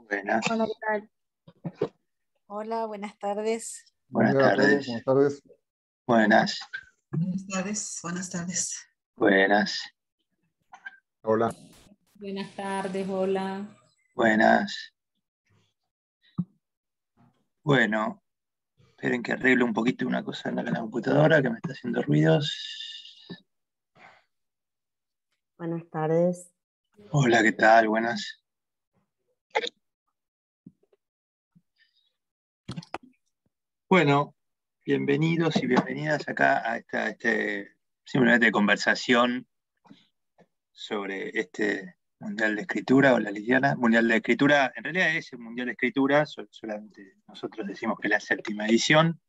Buenas, Hola, ¿qué tal? Hola, buenas tardes. Buen buenas día a todos, tardes, buenas tardes. buenas, Buenas tardes, buenas tardes. buenas, Hola. Buenas tardes, hola. buenas. Bueno, esperen que arregle un poquito una cosa en la computadora que me está haciendo ruidos. Buenas tardes. Hola, ¿qué tal? Buenas. Bueno, bienvenidos y bienvenidas acá a esta simplemente conversación sobre este Mundial de Escritura o la Liliana. Mundial de Escritura, en realidad es el Mundial de Escritura, solamente nosotros decimos que es la 7ª edición,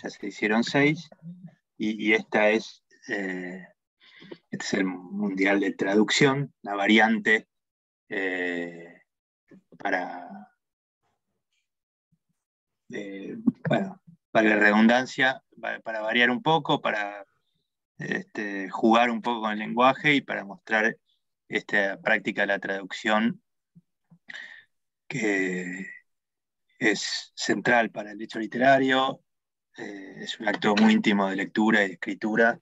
ya se hicieron 6, y este es el Mundial de Traducción, la variante para, bueno, para la redundancia, para variar un poco, para jugar un poco con el lenguaje y para mostrar esta práctica de la traducción que es central para el hecho literario, es un acto muy íntimo de lectura y de escritura,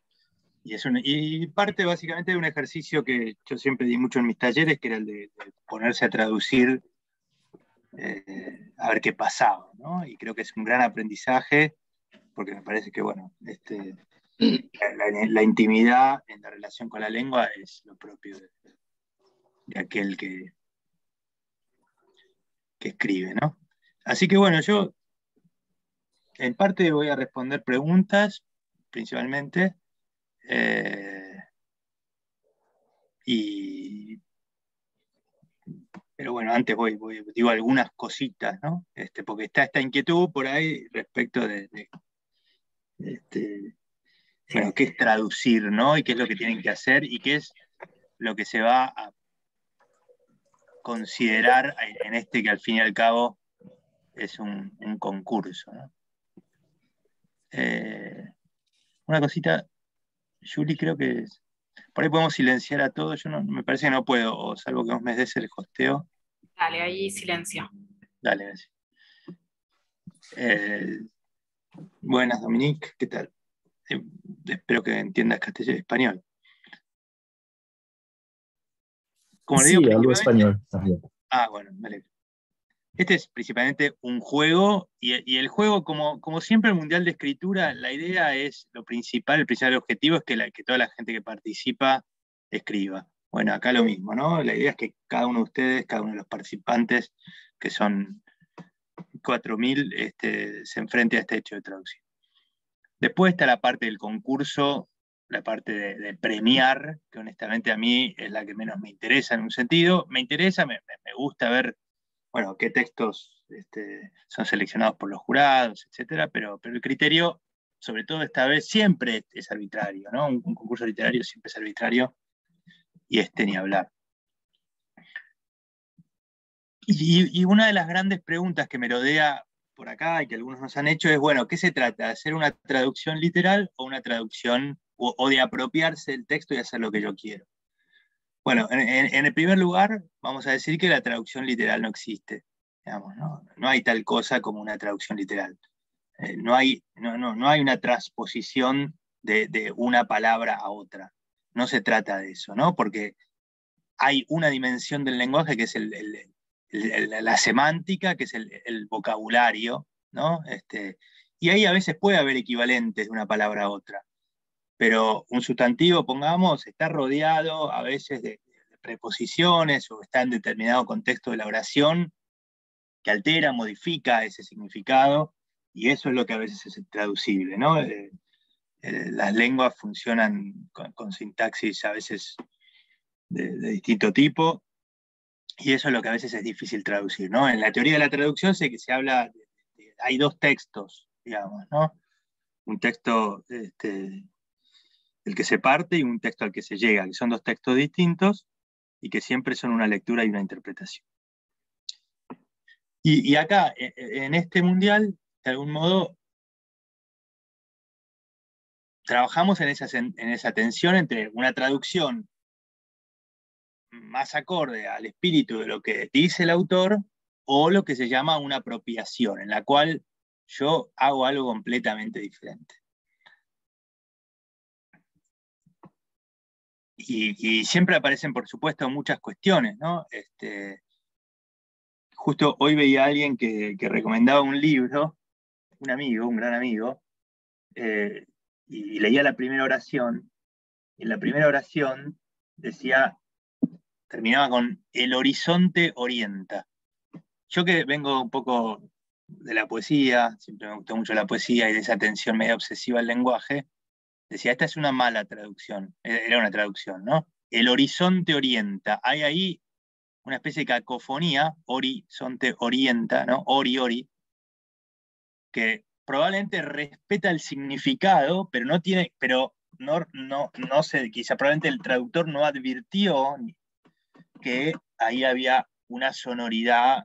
y parte básicamente de un ejercicio que yo siempre di mucho en mis talleres, que era el de ponerse a traducir, a ver qué pasaba, ¿no? Y creo que es un gran aprendizaje, porque me parece que, bueno, la intimidad en la relación con la lengua es lo propio de aquel que escribe, ¿no? Así que bueno, yo en parte voy a responder preguntas, principalmente, pero bueno, antes digo algunas cositas, ¿no? Porque está esta inquietud por ahí respecto bueno, qué es traducir, ¿no? Y qué es lo que tienen que hacer y qué es lo que se va a considerar en que al fin y al cabo es un concurso, ¿no? Una cosita, Juli, creo que por ahí podemos silenciar a todos. Yo no, me parece que no puedo, o salvo que vos me des el hosteo. Dale, ahí silencio. Dale, gracias. Buenas, Dominique, ¿qué tal? Espero que entiendas castellano y español. Como le digo, Sí, hablo principalmente. español también. Bueno, me alegro. Este es principalmente un juego, y el juego, como siempre el Mundial de Escritura, la idea es, el principal objetivo es que toda la gente que participa escriba. Bueno, acá lo mismo, ¿no? La idea es que cada uno de ustedes, cada uno de los participantes, que son 4.000, se enfrente a este hecho de traducción. Después está la parte del concurso, la parte de premiar, que honestamente a mí es la que menos me interesa en un sentido. Me interesa, me gusta ver, bueno, qué textos son seleccionados por los jurados, etcétera, pero el criterio, sobre todo esta vez, siempre es arbitrario, ¿no? Un concurso literario siempre es arbitrario, y ni hablar. Y una de las grandes preguntas que me rodea por acá y que algunos nos han hecho es, bueno, ¿qué se trata? ¿De hacer una traducción literal o una traducción, o de apropiarse del texto y hacer lo que yo quiero? Bueno, en el primer lugar, vamos a decir que la traducción literal no existe. Digamos, no hay tal cosa como una traducción literal. No hay una transposición de una palabra a otra. No se trata de eso, ¿no? Porque hay una dimensión del lenguaje que es la semántica, que es el vocabulario, ¿no? Y ahí a veces puede haber equivalentes de una palabra a otra. Pero un sustantivo, pongamos, está rodeado a veces de preposiciones o está en determinado contexto de la oración que altera, modifica ese significado, y eso es lo que a veces es traducible, ¿no? Las lenguas funcionan con sintaxis a veces de distinto tipo, y eso es lo que a veces es difícil traducir, ¿no? En la teoría de la traducción sé que se habla, hay dos textos, digamos, ¿no? Un texto el que se parte y un texto al que se llega, que son dos textos distintos y que siempre son una lectura y una interpretación. Y acá, en este mundial, de algún modo, trabajamos en esa tensión entre una traducción más acorde al espíritu de lo que dice el autor o lo que se llama una apropiación, en la cual yo hago algo completamente diferente. Y siempre aparecen, por supuesto, muchas cuestiones, ¿no? Justo hoy veía a alguien que recomendaba un libro, un amigo, un gran amigo, y leía la primera oración, y en la primera oración decía, terminaba con "el horizonte orienta". Yo que vengo un poco de la poesía, siempre me gustó mucho la poesía y de esa atención medio obsesiva al lenguaje, decía, esta es una mala traducción, era una traducción, ¿no? El horizonte orienta. Hay ahí una especie de cacofonía, horizonte orienta, ¿no? Ori, ori, que probablemente respeta el significado, pero no tiene, pero no sé, quizá probablemente el traductor no advirtió que ahí había una sonoridad,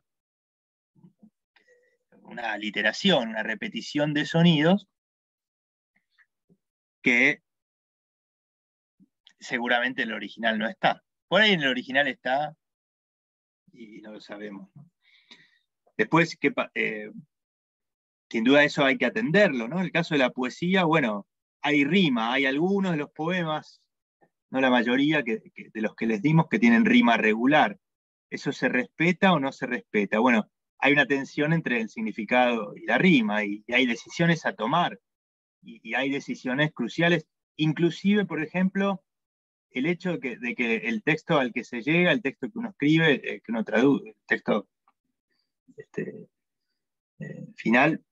una aliteración, una repetición de sonidos que seguramente en el original no está. Por ahí en el original está y no lo sabemos, ¿no? Después, sin duda eso hay que atenderlo, ¿no? En el caso de la poesía, bueno, hay rima, hay algunos de los poemas, no la mayoría de los que les dimos, que tienen rima regular. ¿Eso se respeta o no se respeta? Bueno, hay una tensión entre el significado y la rima, y hay decisiones a tomar, y hay decisiones cruciales, inclusive, por ejemplo, el hecho de que el texto al que se llega, el texto que uno escribe, que uno traduce, el texto final,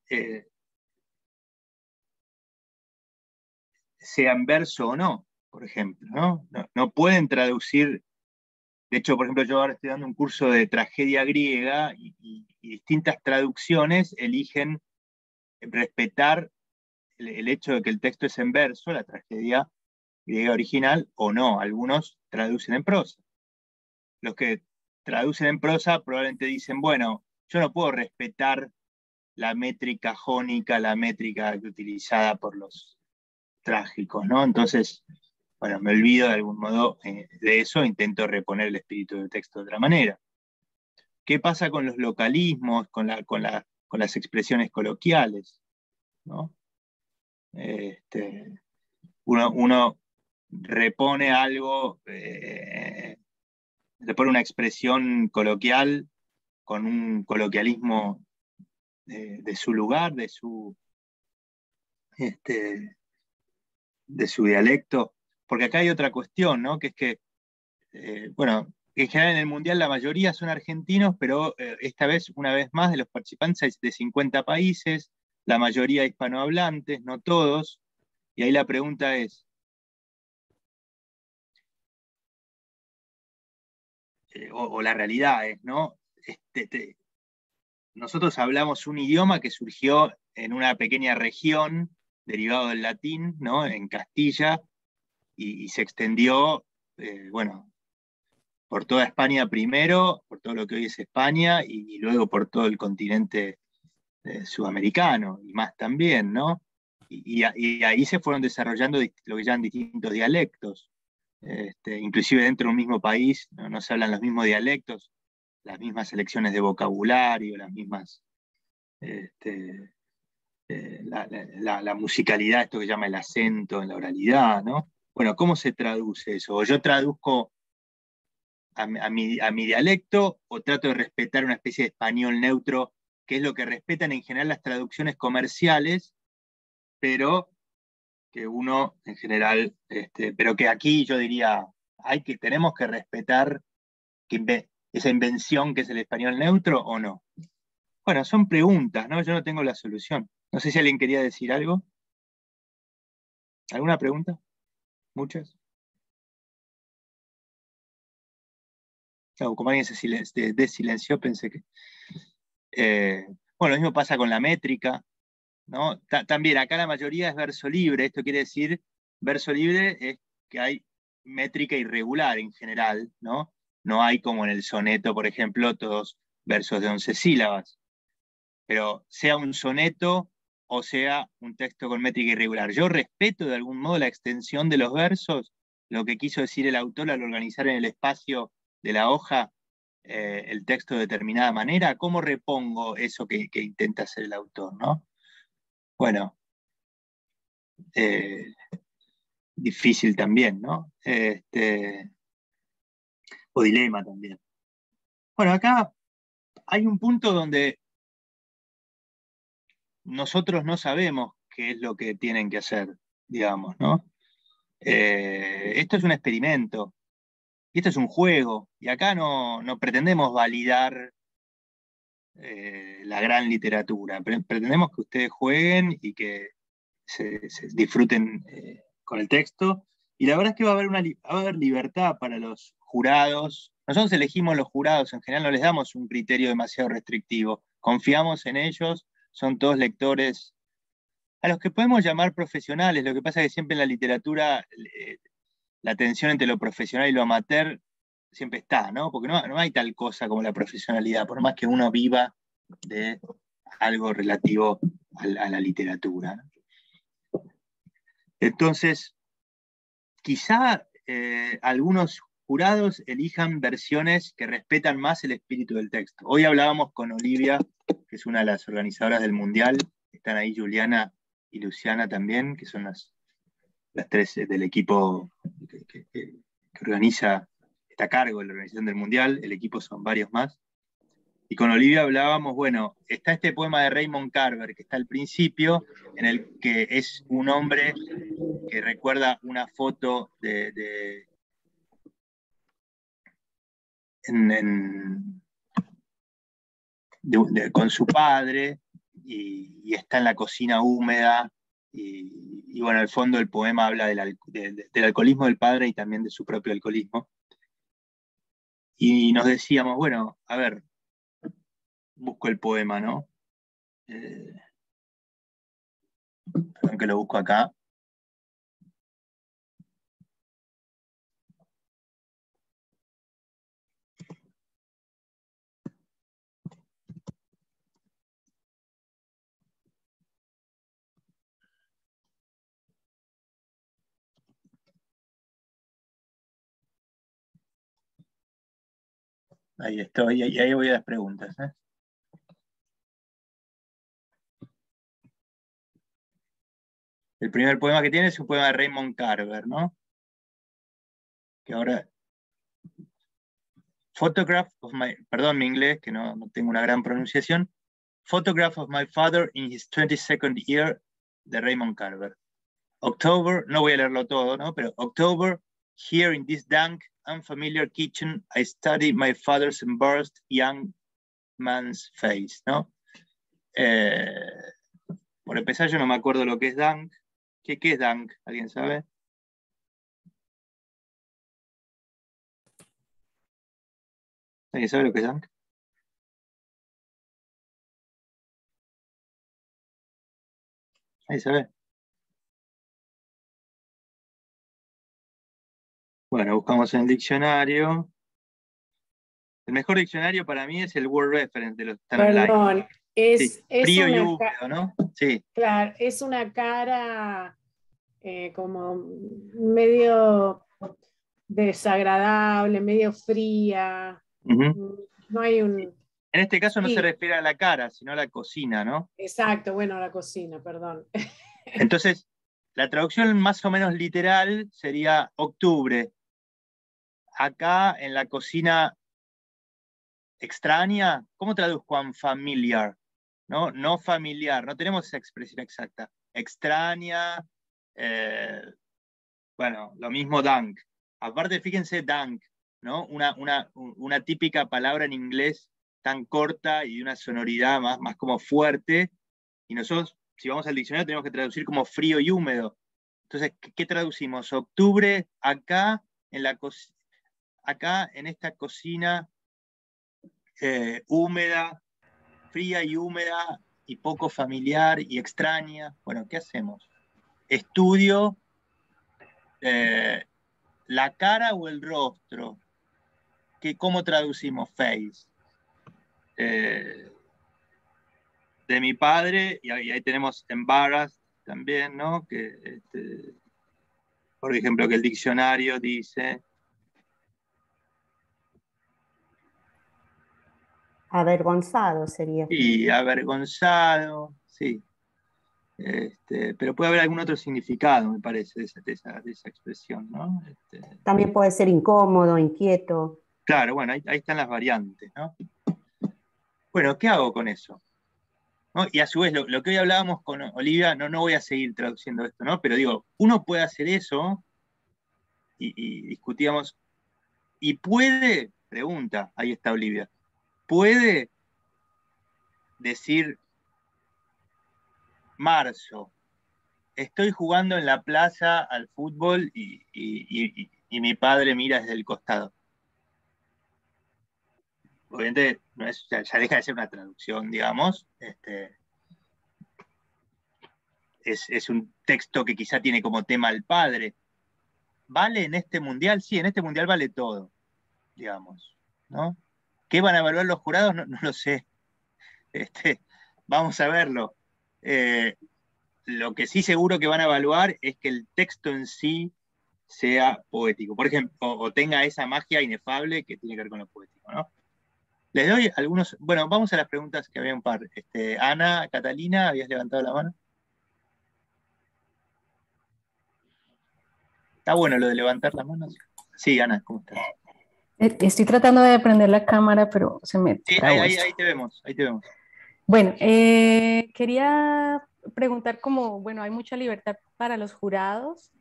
sea en verso o no, por ejemplo, ¿no? No pueden traducir. De hecho, por ejemplo, yo ahora estoy dando un curso de tragedia griega y distintas traducciones eligen respetar el hecho de que el texto es en verso, la tragedia griega original, o no. Algunos traducen en prosa. Los que traducen en prosa probablemente dicen, bueno, yo no puedo respetar la métrica jónica, la métrica utilizada por los trágicos, ¿no? Entonces, bueno, me olvido de algún modo de eso, intento reponer el espíritu del texto de otra manera. ¿Qué pasa con los localismos, con las expresiones coloquiales, ¿no? Uno repone algo, repone una expresión coloquial con un coloquialismo de su lugar, de su dialecto, porque acá hay otra cuestión, ¿no? Que es que, bueno, en general en el Mundial la mayoría son argentinos, pero esta vez, una vez más, de los participantes hay de 50 países, la mayoría hispanohablantes, no todos, y ahí la pregunta es, o la realidad es, ¿no? Nosotros hablamos un idioma que surgió en una pequeña región derivado del latín, ¿no? En Castilla, y se extendió, bueno, por toda España primero, por todo lo que hoy es España, y luego por todo el continente sudamericano, y más también, ¿no? Y ahí se fueron desarrollando lo que llaman distintos dialectos. Inclusive dentro de un mismo país no se hablan los mismos dialectos, las mismas selecciones de vocabulario, las mismas, la musicalidad, esto que se llama el acento en la oralidad, ¿no? Bueno, ¿cómo se traduce eso? O yo traduzco a mi dialecto, o trato de respetar una especie de español neutro, que es lo que respetan en general las traducciones comerciales, pero que uno en general, pero que aquí yo diría, tenemos que respetar esa invención que es el español neutro o no. Bueno, son preguntas, ¿no? Yo no tengo la solución. No sé si alguien quería decir algo. ¿Alguna pregunta? ¿Muchas? No, como alguien se desilenció, pensé que... bueno, lo mismo pasa con la métrica, ¿no? También acá la mayoría es verso libre. Esto quiere decir, verso libre es que hay métrica irregular en general, ¿no? No hay como en el soneto, por ejemplo, todos versos de 11 sílabas. Pero sea un soneto o sea un texto con métrica irregular, yo respeto de algún modo la extensión de los versos, lo que quiso decir el autor al organizar en el espacio de la hoja el texto de determinada manera, ¿cómo repongo eso que intenta hacer el autor, ¿no? Bueno, difícil también, ¿no? O dilema también. Bueno, acá hay un punto donde nosotros no sabemos qué es lo que tienen que hacer, digamos, ¿no? Esto es un experimento, y esto es un juego, y acá no pretendemos validar la gran literatura, pretendemos que ustedes jueguen y que se disfruten con el texto, y la verdad es que va a haber libertad para los jurados. Nosotros elegimos los jurados, en general no les damos un criterio demasiado restrictivo, confiamos en ellos, son todos lectores a los que podemos llamar profesionales. Lo que pasa es que siempre en la literatura la tensión entre lo profesional y lo amateur siempre está, ¿no? Porque no hay tal cosa como la profesionalidad, por más que uno viva de algo relativo a la literatura, ¿no? Entonces, quizá algunos jurados elijan versiones que respetan más el espíritu del texto. Hoy hablábamos con Olivia, que es una de las organizadoras del Mundial, están ahí Juliana y Luciana también, que son las tres del equipo que organiza, está a cargo de la organización del Mundial, el equipo son varios más. Y con Olivia hablábamos, bueno, está este poema de Raymond Carver, que está al principio, en el que es un hombre que recuerda una foto con su padre, y está en la cocina húmeda, y bueno, al fondo el poema habla del alcoholismo del padre y también de su propio alcoholismo. Y nos decíamos, bueno, a ver, busco el poema, ¿no? Perdón que lo busco acá. Ahí estoy, y ahí voy a las preguntas, ¿eh? El primer poema que tiene es un poema de Raymond Carver, ¿no? Que ahora... Photograph of my... Perdón mi inglés, que no tengo una gran pronunciación. Photograph of my father in his 22nd year, de Raymond Carver. October, no voy a leerlo todo, ¿no? Pero October, here in this dank, unfamiliar kitchen, I study my father's embarrassed young man's face, ¿no? Por empezar, yo no me acuerdo lo que es dank. ¿Qué es dank? ¿Alguien sabe? ¿Alguien sabe lo que es dank? ¿Alguien sabe? Bueno, buscamos en el diccionario. El mejor diccionario para mí es el Word Reference de los Online. Perdón, Sí, frío y húmedo, ¿no? Sí. Claro, es una cara como medio desagradable, medio fría. No hay un... En este caso no Sí. se refiere a la cara, sino a la cocina, ¿no? Exacto, bueno, la cocina, perdón. Entonces, la traducción más o menos literal sería octubre. Acá en la cocina extraña, ¿cómo traduzco unfamiliar? ¿No? No familiar, no tenemos esa expresión exacta. Extraña, bueno, lo mismo dank. Aparte, fíjense, dank, ¿no? Una típica palabra en inglés tan corta y de una sonoridad más como fuerte. Y nosotros, si vamos al diccionario, tenemos que traducir como frío y húmedo. Entonces, ¿qué traducimos? Octubre, acá en esta cocina húmeda, fría y húmeda, y poco familiar y extraña. Bueno, ¿qué hacemos? Estudio la cara o el rostro. ¿Cómo traducimos face? De mi padre, y ahí tenemos embarrassed también, ¿no? Por ejemplo, que el diccionario dice Avergonzado sería. Y avergonzado, sí. Pero puede haber algún otro significado, me parece, de esa expresión, ¿no? También puede ser incómodo, inquieto. Claro, bueno, ahí están las variantes, ¿no? Bueno, ¿qué hago con eso? ¿No? Y a su vez, lo que hoy hablábamos con Olivia, no voy a seguir traduciendo esto, ¿no? Pero digo, uno puede hacer eso y discutíamos, y puede, pregunta, ahí está Olivia, puede decir marzo, estoy jugando en la plaza al fútbol y mi padre mira desde el costado. Obviamente ya deja de ser una traducción, digamos. Es un texto que quizá tiene como tema al padre. ¿Vale en este mundial? Sí, en este mundial vale todo, digamos, ¿no? ¿Qué van a evaluar los jurados? No lo sé. Vamos a verlo. Lo que sí seguro que van a evaluar es que el texto en sí sea poético, por ejemplo, o tenga esa magia inefable que tiene que ver con lo poético, ¿no? Les doy algunos, bueno, vamos a las preguntas que había un par. Ana, Catalina, ¿habías levantado la mano? Está bueno lo de levantar la mano. Sí, Ana, ¿cómo estás? Estoy tratando de prender la cámara, pero se me Sí, trabó ahí esto. te vemos, ahí te vemos. Bueno, quería preguntar como, bueno, hay mucha libertad para los jurados,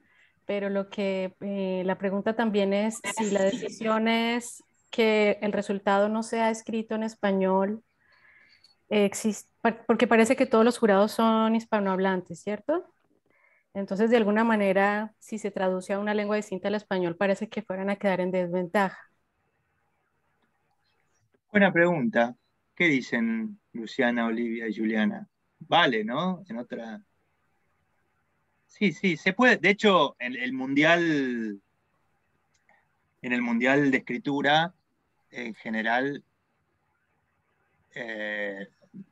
pero la pregunta también es si la decisión es que el resultado no sea escrito en español, porque parece que todos los jurados son hispanohablantes, ¿cierto? Entonces, de alguna manera, si se traduce a una lengua distinta al español, parece que fueran a quedar en desventaja. Buena pregunta. ¿Qué dicen Luciana, Olivia y Juliana? Vale, ¿no? En otra. Sí, se puede. De hecho, en el mundial de escritura, en general,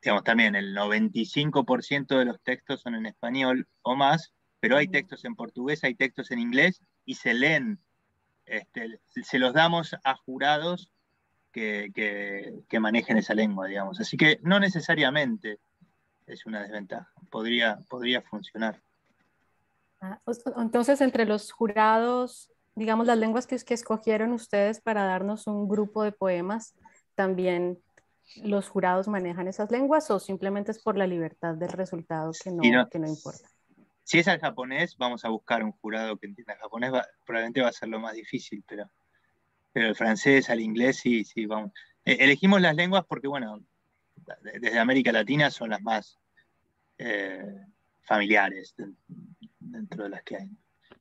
digamos, también el 95% de los textos son en español o más, pero hay textos en portugués, hay textos en inglés y se leen, se los damos a jurados que manejen esa lengua, digamos. Así que no necesariamente es una desventaja, podría funcionar. Entonces, entre los jurados, digamos, las lenguas que escogieron ustedes para darnos un grupo de poemas, ¿también los jurados manejan esas lenguas o simplemente es por la libertad del resultado que no importa? Si es al japonés, vamos a buscar un jurado que entienda japonés, probablemente va a ser lo más difícil, pero el francés, al inglés, sí, vamos. Elegimos las lenguas porque, bueno, desde América Latina son las más familiares dentro de las que hay.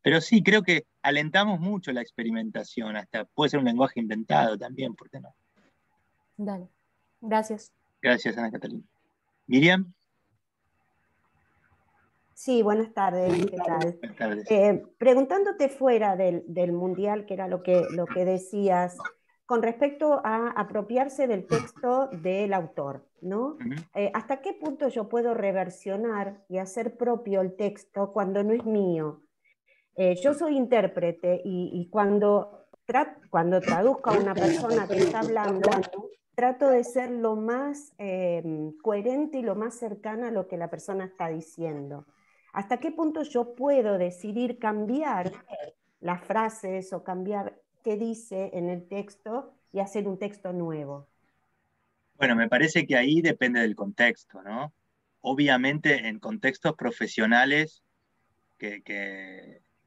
Pero sí, creo que alentamos mucho la experimentación, hasta puede ser un lenguaje inventado también, ¿por qué no? Dale, gracias. Gracias, Ana Catalina. Miriam. Sí, buenas tardes, ¿qué tal? Buenas tardes. Preguntándote fuera del mundial, que era lo que decías, con respecto a apropiarse del texto del autor, ¿no? ¿Hasta qué punto yo puedo reversionar y hacer propio el texto cuando no es mío? Yo soy intérprete y cuando traduzco a una persona que está hablando, trato de ser lo más coherente y lo más cercana a lo que la persona está diciendo. ¿Hasta qué punto yo puedo decidir cambiar las frases o cambiar qué dice en el texto y hacer un texto nuevo? Bueno, me parece que ahí depende del contexto, ¿no? Obviamente en contextos profesionales,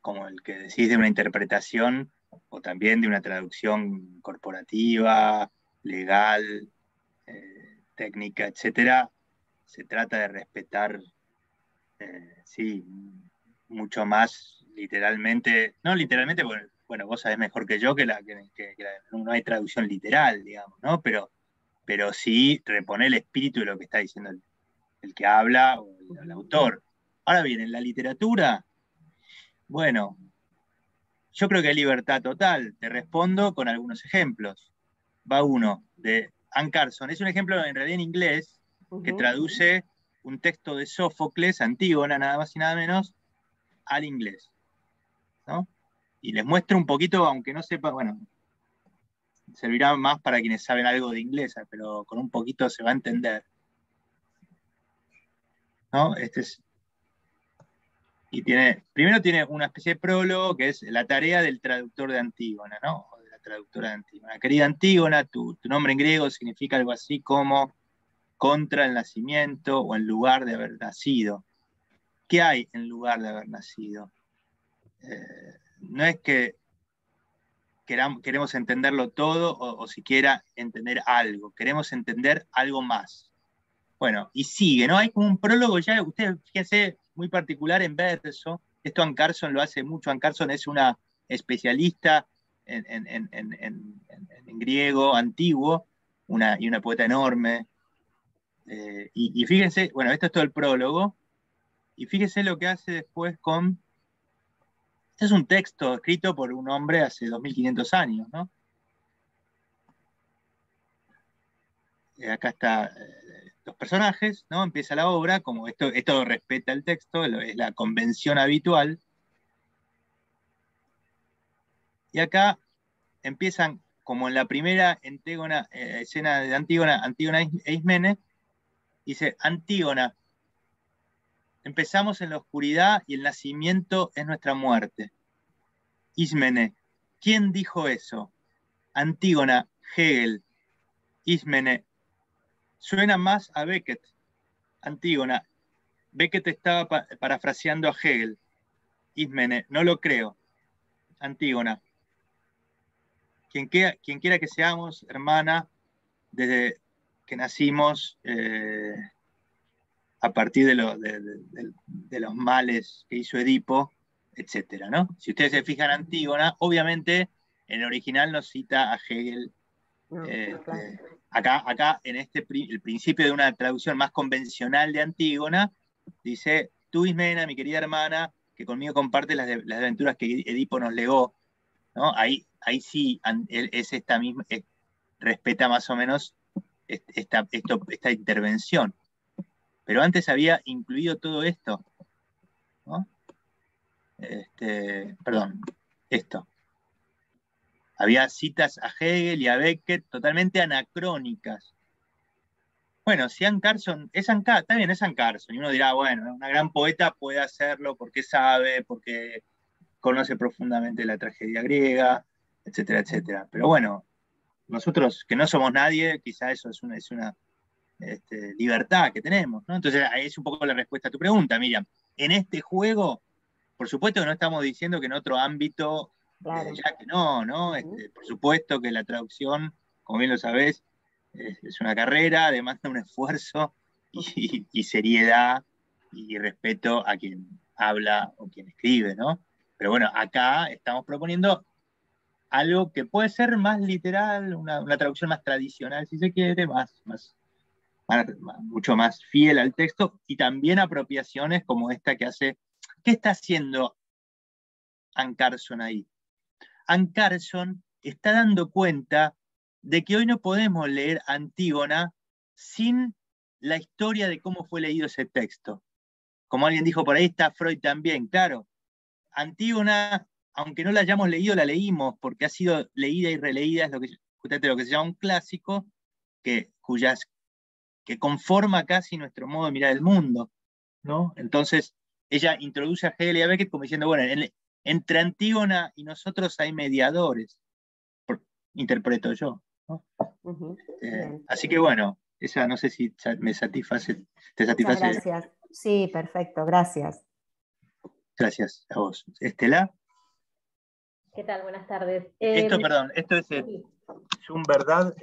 como el que decís de una interpretación o también de una traducción corporativa, legal, técnica, etcétera, se trata de respetar, sí, mucho más literalmente, no literalmente, bueno, vos sabés mejor que yo que no hay traducción literal, digamos, ¿no? Pero sí reponer el espíritu de lo que está diciendo el que habla o el autor. Ahora bien, en la literatura, bueno, yo creo que hay libertad total. Te respondo con algunos ejemplos. Va uno de Anne Carson. Es un ejemplo en realidad en inglés que traduce un texto de Sófocles, Antígona, nada más y nada menos, al inglés, ¿no? Y les muestro un poquito, aunque no sepa, bueno, servirá más para quienes saben algo de inglés, pero con un poquito se va a entender. ¿No? Primero tiene una especie de prólogo que es la tarea del traductor de Antígona, ¿no? O de la traductora de Antígona. Querida Antígona, tu nombre en griego significa algo así como contra el nacimiento o en lugar de haber nacido. ¿Qué hay en lugar de haber nacido? No es que queremos entenderlo todo o siquiera entender algo, queremos entender algo más. Bueno, y sigue, ¿no? Hay como un prólogo ya, ustedes fíjense, muy particular en verso. Esto Anne Carson lo hace mucho. Anne Carson es una especialista en griego antiguo, y una poeta enorme. Y fíjense, bueno, esto es todo el prólogo, y fíjense lo que hace después con... Este es un texto escrito por un hombre hace 2500 años, ¿no? Acá está los personajes, ¿no? Empieza la obra, como esto respeta el texto, es la convención habitual. Y acá empiezan, como en la primera escena de Antígona e Ismene, dice, Antígona, empezamos en la oscuridad y el nacimiento es nuestra muerte. Ismene, ¿quién dijo eso? Antígona, Hegel. Ismene, suena más a Beckett. Antígona, Beckett estaba parafraseando a Hegel. Ismene, no lo creo. Antígona, quien quiera que seamos, hermana, desde que nacimos, a partir de los males que hizo Edipo, etc., ¿no? Si ustedes se fijan, Antígona, obviamente, en el original nos cita a Hegel. Claro. Acá en el principio de una traducción más convencional de Antígona, dice, tú, Ismena, mi querida hermana, que conmigo comparte las aventuras que Edipo nos legó, ¿no? Ahí sí es esta misma, respeta más o menos esta intervención. Pero antes había incluido todo esto, ¿no? Perdón, esto. Había citas a Hegel y a Beckett totalmente anacrónicas. Bueno, si Anne Carson, está bien, es Anne Carson, y uno dirá, bueno, una gran poeta puede hacerlo porque sabe, porque conoce profundamente la tragedia griega, etcétera, etcétera. Pero bueno, nosotros que no somos nadie, quizá eso es una libertad que tenemos, ¿no? Entonces, ahí es un poco la respuesta a tu pregunta, Miriam. En este juego, por supuesto que no estamos diciendo que en otro ámbito, claro, ya que no, ¿no? Por supuesto que la traducción, como bien lo sabés, es una carrera, demanda un esfuerzo y seriedad y respeto a quien habla o quien escribe, ¿no? Pero bueno, acá estamos proponiendo algo que puede ser más literal, una traducción más tradicional, si se quiere, mucho más fiel al texto, y también apropiaciones como esta que hace. ¿Qué está haciendo Anne Carson ahí? Anne Carson está dando cuenta de que hoy no podemos leer Antígona sin la historia de cómo fue leído ese texto. Como alguien dijo por ahí, está Freud también, claro. Antígona, aunque no la hayamos leído, la leímos, porque ha sido leída y releída, es justamente lo que se llama un clásico, que conforma casi nuestro modo de mirar el mundo, ¿no? Entonces, ella introduce a Hegel y a Beckett como diciendo, bueno, entre Antígona y nosotros hay mediadores, interpreto yo, ¿no? Así que bueno, esa no sé si me satisface, te satisface. Muchas gracias. Sí, perfecto, gracias. Gracias a vos. Estela. ¿Qué tal? Buenas tardes. Perdón, esto es Zoom, ¿verdad?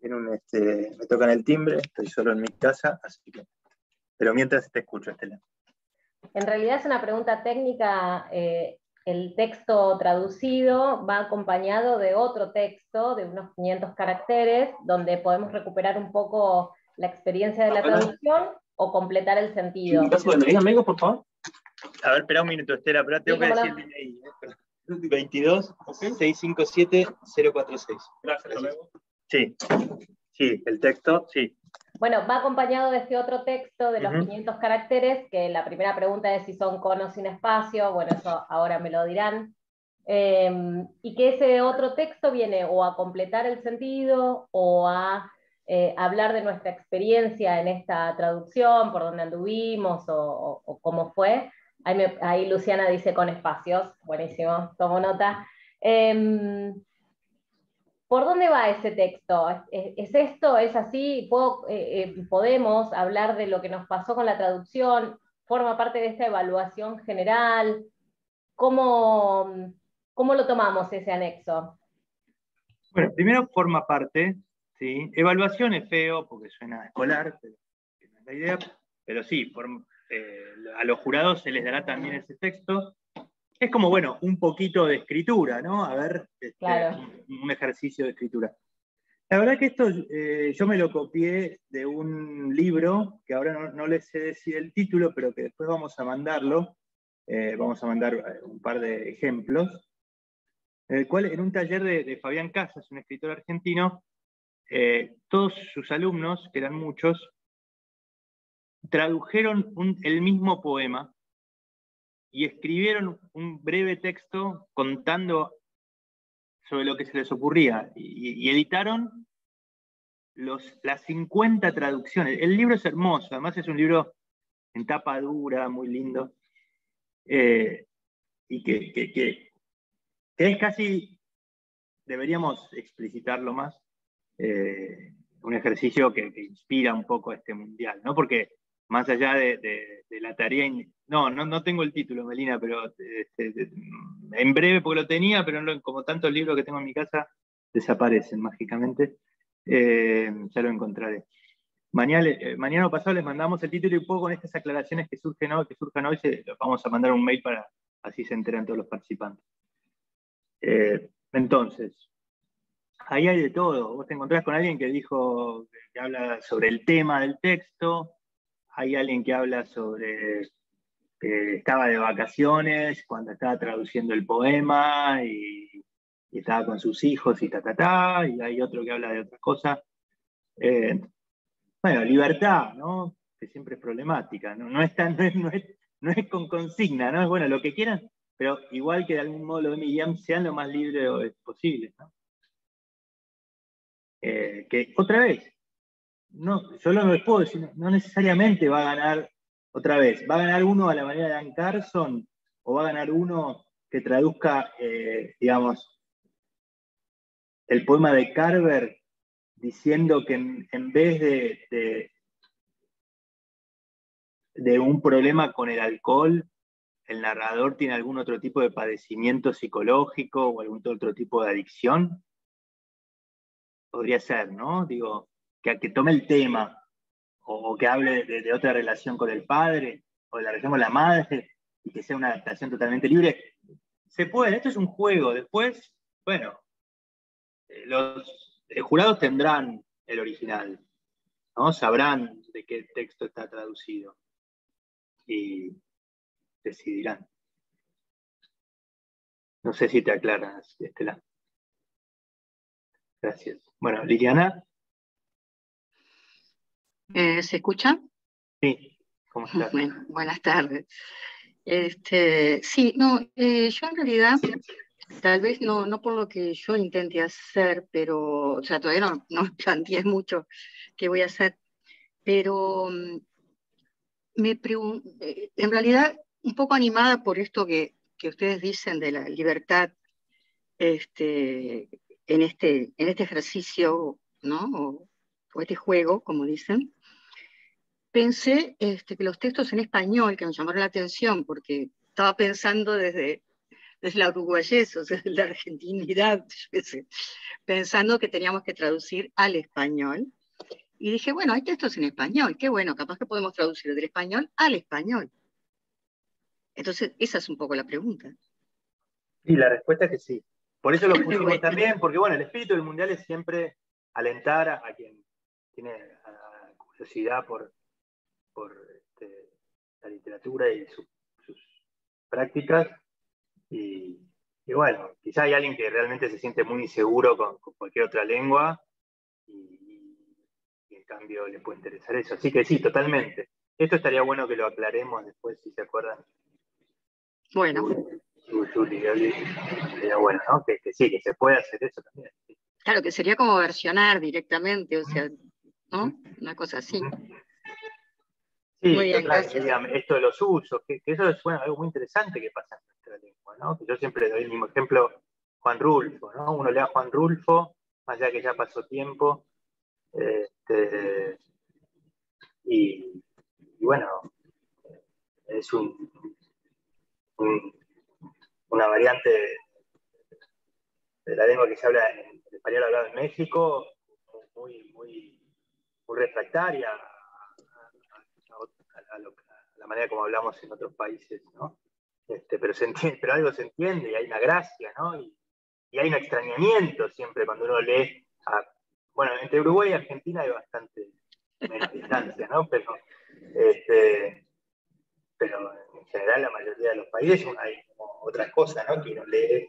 Me tocan el timbre, estoy solo en mi casa, así que... Pero mientras te escucho, Estela. En realidad es una pregunta técnica. El texto traducido va acompañado de otro texto de unos 500 caracteres, donde podemos recuperar un poco la experiencia de la traducción o completar el sentido. Dígame, por favor. A ver, espera un minuto, Estela, pero tengo que decirle ahí. 22 657 046. Gracias. Sí, el texto, sí. Bueno, va acompañado de este otro texto de los 500 caracteres, que la primera pregunta es si son con o sin espacio. Bueno, eso ahora me lo dirán. y que ese otro texto viene o a completar el sentido o a hablar de nuestra experiencia en esta traducción, por dónde anduvimos o cómo fue. Ahí Luciana dice con espacios, buenísimo, tomo nota. ¿Por dónde va ese texto? ¿Es esto? ¿Es así? ¿Podemos hablar de lo que nos pasó con la traducción? ¿Forma parte de esta evaluación general? ¿Cómo lo tomamos ese anexo? Bueno, primero forma parte, ¿sí? Evaluación es feo porque suena escolar, pero no es la idea, pero sí, a los jurados se les dará también ese texto. Es como, bueno, un poquito de escritura, ¿no? A ver, claro. un ejercicio de escritura. La verdad que esto yo me lo copié de un libro, que ahora no les sé decir el título, pero que después vamos a mandarlo. Vamos a mandar un par de ejemplos. En el cual, en un taller de Fabián Casas, un escritor argentino, todos sus alumnos, que eran muchos, tradujeron el mismo poema y escribieron un breve texto contando sobre lo que se les ocurría, y editaron las 50 traducciones. El libro es hermoso, además es un libro en tapa dura, muy lindo, y que es casi, deberíamos explicitarlo más, un ejercicio que inspira un poco a este mundial, ¿no? Porque más allá de la tarea, no tengo el título, Melina, pero en breve, porque lo tenía, pero como tantos libros que tengo en mi casa desaparecen mágicamente, ya lo encontraré. Mañana o pasado les mandamos el título, y un poco con estas aclaraciones que surjan hoy, los vamos a mandar un mail para así se enteran todos los participantes. Entonces, ahí hay de todo. Vos te encontrás con alguien que habla sobre el tema del texto, hay alguien que habla sobre que estaba de vacaciones cuando estaba traduciendo el poema y estaba con sus hijos y y hay otro que habla de otra cosa. Bueno, libertad, ¿no? Que siempre es problemática, ¿no? No es con consigna, ¿no? Es bueno, lo que quieran, pero igual que de algún modo lo de Miriam, sean lo más libres posible, ¿no? Que otra vez, yo lo que puedo decir, no necesariamente va a ganar otra vez, va a ganar uno a la manera de Dan Carson, o va a ganar uno que traduzca, digamos, el poema de Carver, diciendo que en vez de un problema con el alcohol, el narrador tiene algún otro tipo de padecimiento psicológico o algún otro tipo de adicción. Podría ser, ¿no? Digo, que tome el tema, o que hable de otra relación con el padre, o de la relación con la madre, y que sea una adaptación totalmente libre. Se puede, esto es un juego. Después, bueno, los jurados tendrán el original, ¿no? Sabrán de qué texto está traducido y decidirán. No sé si te aclaras, Estela. Gracias. Bueno, Liliana. ¿Se escucha? Sí, ¿cómo estás? Bueno, buenas tardes. Sí, no, yo en realidad, tal vez no por lo que yo intente hacer, pero, o sea, todavía no me planteé mucho qué voy a hacer, pero en realidad, un poco animada por esto que ustedes dicen de la libertad en este ejercicio, ¿no? O este juego, como dicen. Pensé que los textos en español, que me llamaron la atención, porque estaba pensando desde la uruguayés, o sea, desde la argentinidad, yo qué sé, pensando que teníamos que traducir al español. Y dije, bueno, hay textos en español, qué bueno, capaz que podemos traducir del español al español. Entonces, esa es un poco la pregunta. Sí, la respuesta es que sí. Por eso lo pusimos también, porque bueno, el espíritu del mundial es siempre alentar a quien tiene curiosidad por la literatura y sus prácticas. Y bueno, quizá hay alguien que realmente se siente muy inseguro con cualquier otra lengua y en cambio le puede interesar eso. Así que sí, totalmente. Esto estaría bueno que lo aclaremos después, si se acuerdan. Bueno, sería bueno, ¿no? Que sí, que se puede hacer eso también. Claro, que sería como versionar directamente, o sea, ¿no? Una cosa así. Sí, muy bien, total, gracias. Esto de los usos, que eso es algo muy interesante que pasa en nuestra lengua, ¿no? Que yo siempre doy el mismo ejemplo, Juan Rulfo, ¿no? Uno lee a Juan Rulfo, más allá que ya pasó tiempo, y bueno, es una variante de la lengua que se habla en el español hablado en México, muy refractaria a la manera como hablamos en otros países, ¿no? Pero algo se entiende y hay una gracia, ¿no? Y hay un extrañamiento siempre cuando uno lee. Bueno, entre Uruguay y Argentina hay bastante menos distancia, ¿no? Pero en general la mayoría de los países hay como otras cosas, ¿no? Que uno lee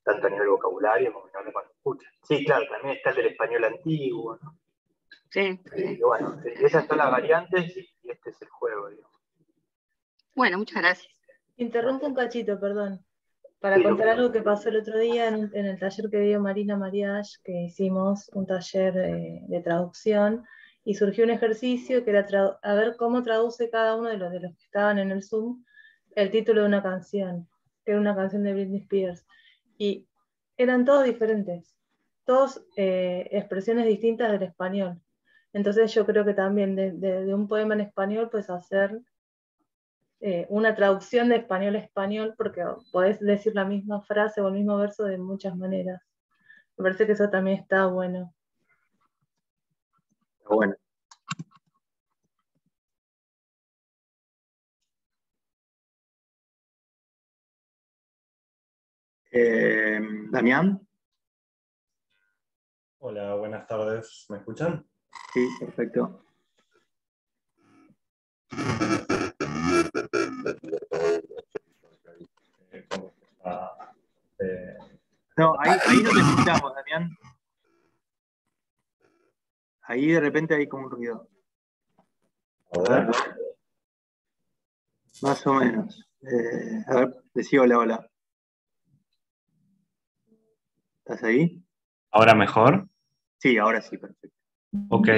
tanto a nivel vocabulario como cuando escucha. Sí, claro, también está el del español antiguo, ¿no? Sí. Bueno, esas son las variantes y este es el juego, digamos. Bueno, muchas gracias. Interrumpo un cachito, perdón, para contar algo que pasó el otro día en el taller que dio Marina Mariach, que hicimos un taller de traducción, y surgió un ejercicio que era a ver cómo traduce cada uno de los que estaban en el Zoom el título de una canción, que era una canción de Britney Spears. Y eran todos diferentes, todos expresiones distintas del español. Entonces yo creo que también de un poema en español puedes hacer una traducción de español a español, porque podés decir la misma frase o el mismo verso de muchas maneras. Me parece que eso también está bueno. Está bueno. Damián. Hola, buenas tardes. ¿Me escuchan? Sí, perfecto. No, ahí no te escuchamos, Damián. Ahí de repente hay como un ruido. A ver. Más o menos. A ver, decí hola. ¿Estás ahí? ¿Ahora mejor? Sí, ahora sí, perfecto. Ok.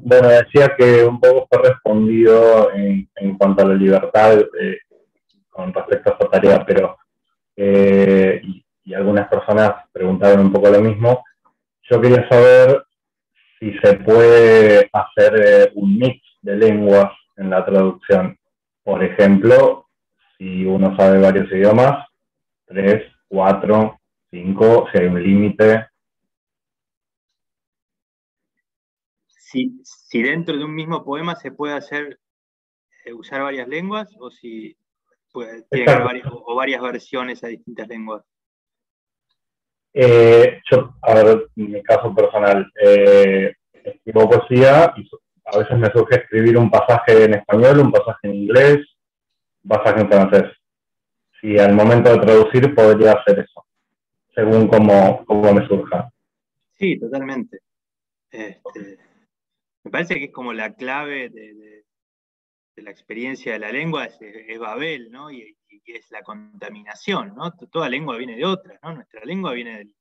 Bueno, decía que un poco fue respondido en cuanto a la libertad con respecto a esta tarea, pero y algunas personas preguntaron un poco lo mismo. Yo quería saber si se puede hacer un mix de lenguas en la traducción. Por ejemplo, si uno sabe varios idiomas, 3, 4, 5, si hay un límite. Si dentro de un mismo poema se puede hacer usar varias lenguas o si tiene que haber varias versiones a distintas lenguas. Yo, a ver, en mi caso personal, escribo poesía y a veces me surge escribir un pasaje en español, un pasaje en inglés, un pasaje en francés. Si al momento de traducir podría hacer eso, según cómo me surja. Sí, totalmente. Me parece que es como la clave de la experiencia de la lengua, es Babel, ¿no? Y es la contaminación, ¿no? Toda lengua viene de otra, ¿no? Nuestra lengua viene del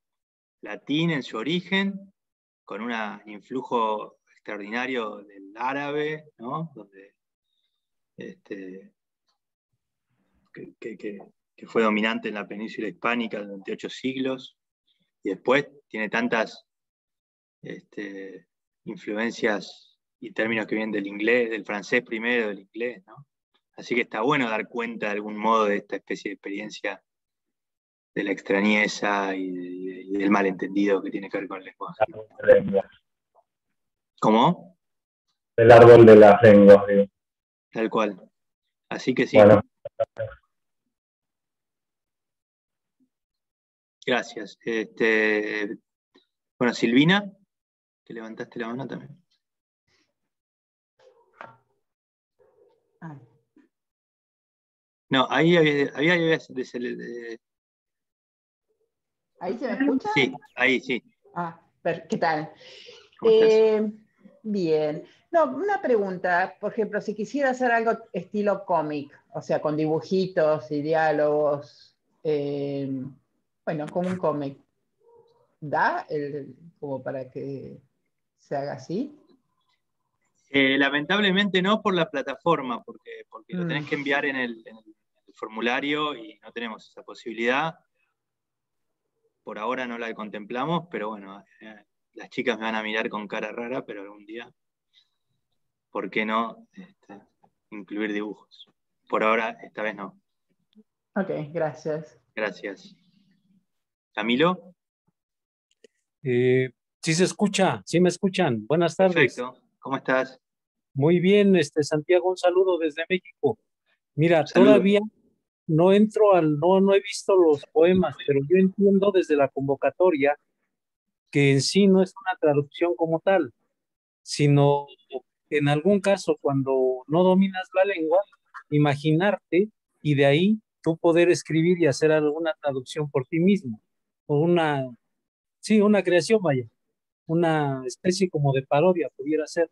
latín en su origen, con un influjo extraordinario del árabe, ¿no? Donde, que fue dominante en la península hispánica durante 8 siglos, y después tiene tantas influencias y términos que vienen del inglés, del francés primero, del inglés, ¿no? Así que está bueno dar cuenta de algún modo de esta especie de experiencia de la extrañeza y del malentendido que tiene que ver con el lenguaje. ¿Cómo? El árbol de las lenguas, digo. Tal cual. Así que sí. Bueno. Gracias. Bueno, Silvina, que levantaste la mano también. No, ahí había ¿Ahí se me escucha? Sí, ahí sí. ¿Qué tal? ¿Cómo estás? Bien. No, una pregunta, por ejemplo, si quisiera hacer algo estilo cómic, o sea, con dibujitos y diálogos, bueno, como un cómic, ¿da como para que se haga así? Lamentablemente no por la plataforma, porque lo tenés que enviar en el formulario y no tenemos esa posibilidad. Por ahora no la contemplamos, pero bueno, las chicas me van a mirar con cara rara, pero algún día, ¿por qué no incluir dibujos? Por ahora, esta vez no. Ok, gracias. Gracias. ¿Camilo? Sí se escucha, sí me escuchan. Buenas tardes. Perfecto. ¿Cómo estás? Muy bien, Santiago, un saludo desde México. Mira, todavía no entro no he visto los poemas, pero yo entiendo desde la convocatoria que en sí no es una traducción como tal, sino en algún caso cuando no dominas la lengua, imaginarte y de ahí tú poder escribir y hacer alguna traducción por ti mismo, o una creación, vaya, una especie como de parodia pudiera ser.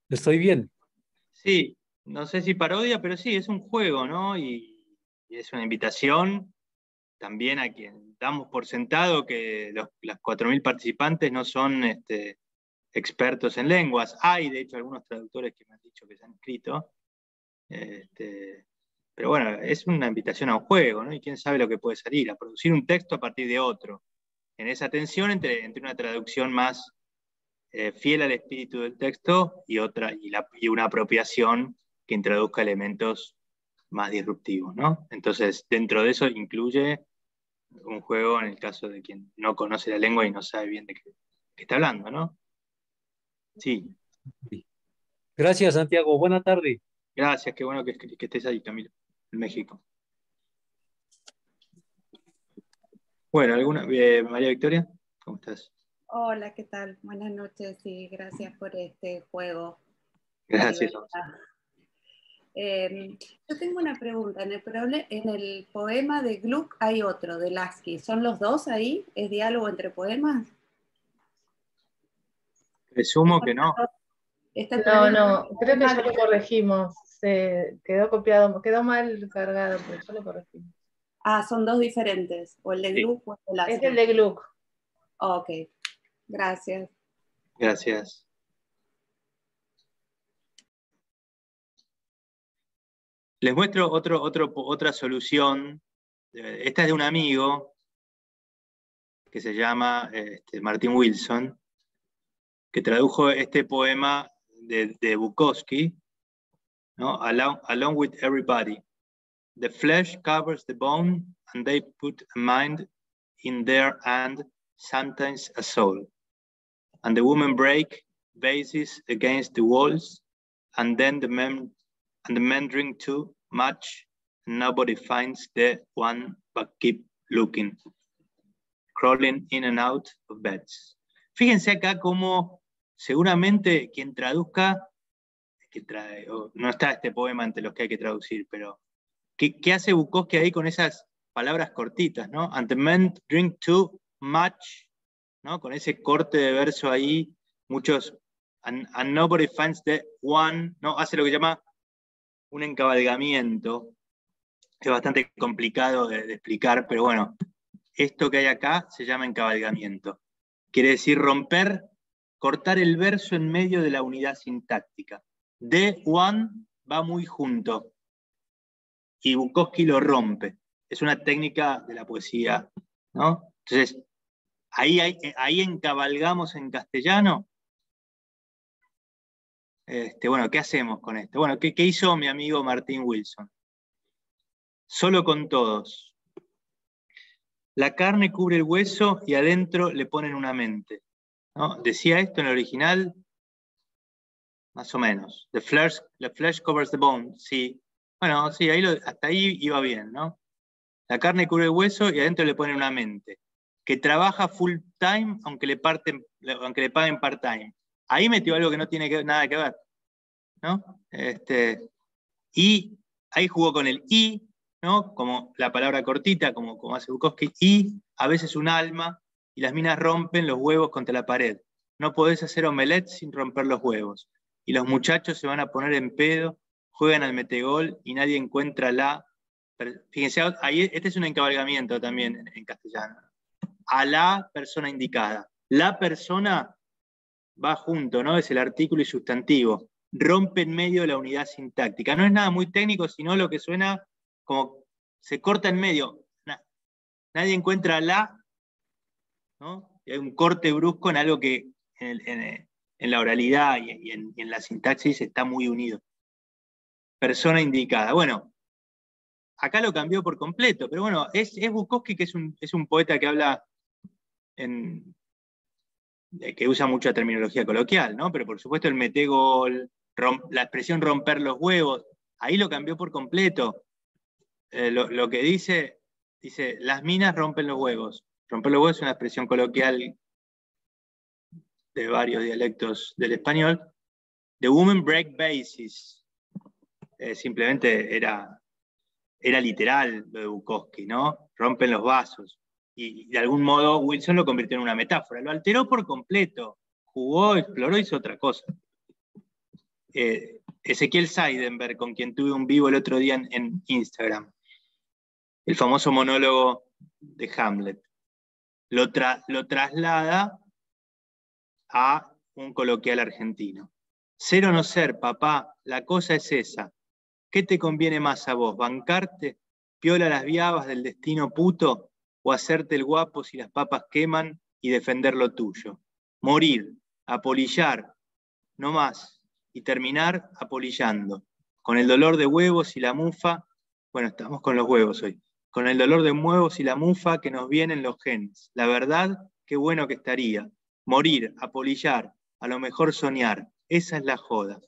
¿Estoy bien? Sí, no sé si parodia, pero sí, es un juego, ¿no? Y es una invitación también a quien damos por sentado que las 4.000 participantes no son expertos en lenguas. Hay, de hecho, algunos traductores que me han dicho que se han inscrito. Pero bueno, es una invitación a un juego, ¿no? Y quién sabe lo que puede salir, a producir un texto a partir de otro. En esa tensión entre una traducción más fiel al espíritu del texto y una apropiación que introduzca elementos más disruptivos, ¿no? Entonces, dentro de eso incluye un juego en el caso de quien no conoce la lengua y no sabe bien de qué está hablando, ¿no? Sí. Gracias, Santiago. Buena tarde. Gracias, qué bueno que estés ahí, Camilo, en México. Bueno, María Victoria, ¿cómo estás? Hola, ¿qué tal? Buenas noches y gracias por este juego. Gracias. Yo tengo una pregunta. En el poema de Gluck hay otro, de Lasky. ¿Son los dos ahí? ¿Es diálogo entre poemas? Presumo que no. No, creo que ya lo corregimos. Se quedó copiado, quedó mal cargado, pero ya lo corregimos. Ah, son dos diferentes. ¿O el de Gluck o el de Lasky? Es el de Gluck. Ok, gracias. Gracias. Les muestro otra solución. Esta es de un amigo que se llama Martin Wilson, que tradujo este poema de Bukowski, ¿no? Along with everybody. The flesh covers the bone, and they put a mind in there and sometimes a soul. And the women break vases against the walls, and then the men drink too much, and nobody finds the one but keep looking, crawling in and out of beds. Fíjense acá cómo seguramente quien traduzca, no está este poema entre los que hay que traducir, pero ¿qué hace Bukowski ahí con esas palabras cortitas, ¿no? And the men drink too much, ¿no? Con ese corte de verso ahí, muchos, and nobody finds the one, ¿no? Hace lo que llama un encabalgamiento, es bastante complicado de explicar, pero bueno, esto que hay acá se llama encabalgamiento. Quiere decir cortar el verso en medio de la unidad sintáctica. The one va muy junto, y Bukowski lo rompe. Es una técnica de la poesía, ¿no? Entonces, ahí encabalgamos en castellano. Bueno, ¿qué hacemos con esto? Bueno, ¿qué hizo mi amigo Martin Wilson? Solo con todos. La carne cubre el hueso y adentro le ponen una mente, ¿no? Decía esto en el original, más o menos. The flesh covers the bone, sí. Bueno, sí, hasta ahí iba bien, ¿no? La carne cubre el hueso y adentro le ponen una mente, que trabaja full time aunque le paguen part time. Ahí metió algo que no tiene nada que ver, ¿no? Y ahí jugó con el y, ¿no? Como la palabra cortita, como hace Bukowski, y a veces un alma, y las minas rompen los huevos contra la pared. no podés hacer omelette sin romper los huevos. Y los muchachos se van a poner en pedo, juegan al metegol y nadie encuentra la... Fíjense, ahí, este es un encabalgamiento también en castellano. A la persona indicada. La persona va junto, ¿no? Es el artículo y sustantivo. Rompe en medio de la unidad sintáctica. No es nada muy técnico, sino lo que suena como se corta en medio. Nadie encuentra la, ¿no? Y hay un corte brusco en algo que en la oralidad y en la sintaxis está muy unido. Persona indicada. Bueno, acá lo cambió por completo, pero bueno, es Bukowski, que es un poeta que habla que usa mucha terminología coloquial, ¿no? Pero por supuesto el metegol, la expresión romper los huevos, ahí lo cambió por completo. Lo que dice, las minas rompen los huevos. Romper los huevos es una expresión coloquial de varios dialectos del español. The women break vases. Simplemente era literal lo de Bukowski, ¿no? Rompen los vasos. Y de algún modo Wilson lo convirtió en una metáfora. Lo alteró por completo. Jugó, exploró, hizo otra cosa. Ezequiel Seidenberg, con quien tuve un vivo el otro día en Instagram, el famoso monólogo de Hamlet, lo traslada a un coloquial argentino. Ser o no ser, papá, la cosa es esa. ¿Qué te conviene más a vos? ¿Bancarte? ¿Piola las viabas del destino puto? ¿O hacerte el guapo si las papas queman y defender lo tuyo? Morir, apolillar, no más, y terminar apolillando. Con el dolor de huevos y la mufa, bueno, estamos con los huevos hoy, con el dolor de huevos y la mufa que nos vienen los genes. La verdad, qué bueno que estaría. Morir, apolillar, a lo mejor soñar, esa es la joda.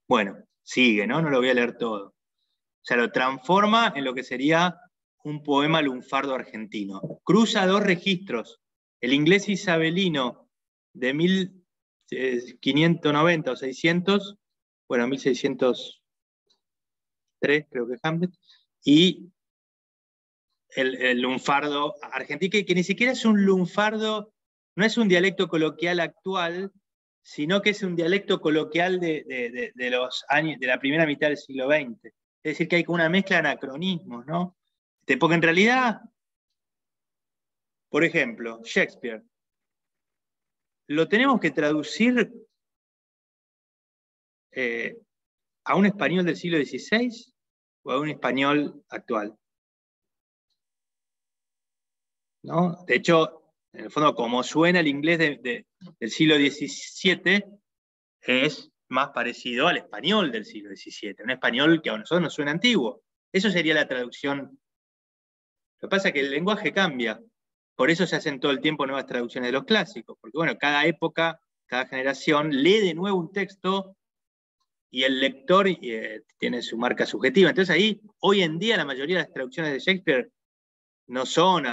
Bueno, sigue, ¿no? No lo voy a leer todo. O sea, lo transforma en lo que sería un poema lunfardo argentino. Cruza dos registros, el inglés isabelino de 1590 o 600, bueno, 1603 creo que Hamlet, y el lunfardo argentino, que ni siquiera es un lunfardo, no es un dialecto coloquial actual, sino que es un dialecto coloquial de los años, de la primera mitad del siglo XX. Es decir, que hay como una mezcla de anacronismos, ¿no? Porque en realidad, por ejemplo, Shakespeare, lo tenemos que traducir a un español del siglo XVI o a un español actual, ¿no? De hecho, en el fondo, como suena el inglés del siglo XVII, es más parecido al español del siglo XVII, un español que a nosotros nos suena antiguo. Eso sería la traducción. Lo que pasa es que el lenguaje cambia, por eso se hacen todo el tiempo nuevas traducciones de los clásicos, porque bueno, cada época, cada generación lee de nuevo un texto y el lector tiene su marca subjetiva. Entonces ahí, hoy en día, la mayoría de las traducciones de Shakespeare no son